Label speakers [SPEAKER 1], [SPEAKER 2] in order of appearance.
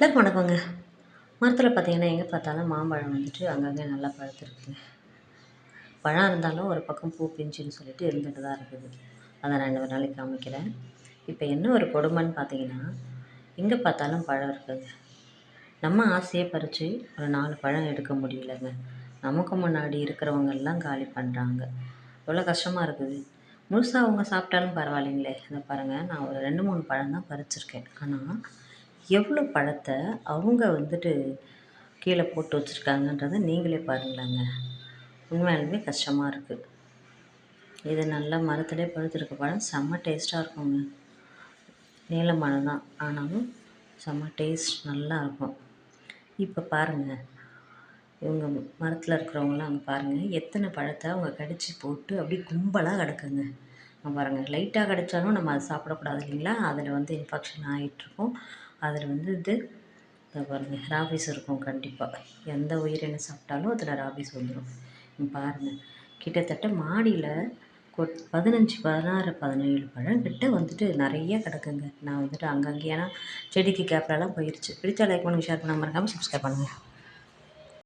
[SPEAKER 1] எல்லாருக்கும் வணக்கங்க. மரத்தில் பார்த்தீங்கன்னா, எங்கே பார்த்தாலும் மாம்பழம் வந்துட்டு அங்கங்கே நல்லா பழுத்துருக்குங்க. பழம் இருந்தாலும் ஒரு பக்கம் பூ பிஞ்சுன்னு சொல்லிட்டு இருந்துட்டு தான் இருக்குது. அதை நான் இன்னொரு நாளைக்கு காமிக்கிறேன். இப்போ என்ன ஒரு கொடுமைன்னு பார்த்தீங்கன்னா, எங்கே பார்த்தாலும் பழம் இருக்குங்க. நம்ம ஆசையை பறித்து ஒரு 4 பழம் எடுக்க முடியலங்க. நமக்கு முன்னாடி இருக்கிறவங்கெல்லாம் காலி பண்ணுறாங்க. எவ்வளோ கஷ்டமாக இருக்குது. முழுசாக அவங்க சாப்பிட்டாலும் பரவாயில்லைங்களே. இதை பாருங்கள், நான் ஒரு 2, 3 பழம் தான் பறிச்சிருக்கேன். ஆனால் எவ்வளோ பழத்தை அவங்க வந்துட்டு கீழே போட்டு வச்சுருக்காங்கன்றத நீங்களே பாருங்களேங்க. உண்மையாலுமே கஷ்டமாக இருக்குது. இது நல்லா மரத்துலேயே பழுத்திருக்க பழம் செம்ம டேஸ்ட்டாக இருக்குங்க. நீளமழை தான், ஆனாலும் செம்ம டேஸ்ட் நல்லா இருக்கும். இப்போ பாருங்கள், இவங்க மரத்தில் இருக்கிறவங்களாம் அங்கே பாருங்கள், எத்தனை பழத்தை அவங்க கடித்து போட்டு அப்படியே கும்பலாக கிடக்குங்க. பாருங்கள், லைட்டாக கடித்தாலும் நம்ம அதை சாப்பிடக்கூடாது இல்லைங்களா. அதில் வந்து இன்ஃபெக்ஷன் ஆகிட்டுருக்கும். அதில் வந்து இதை பாருங்கள், ராபிஸ் இருக்கும் கண்டிப்பாக. எந்த உயிரினம் சாப்பிட்டாலும் அதில் ராபிஸ் வந்துடும். பாருங்கள், கிட்டத்தட்ட மாடியில் 15, 16, 17 பழம் கிட்ட வந்துட்டு நிறைய கிடக்குங்க. நான் வந்துட்டு அங்கங்கே, ஏன்னா செடிக்கு கேப்லலாம் போயிடுச்சு. பிடிச்ச லைக் பண்ணுங்கள், ஷேர் பண்ணாமல் மறக்காமல் சப்ஸ்கிரைப் பண்ணுங்கள்.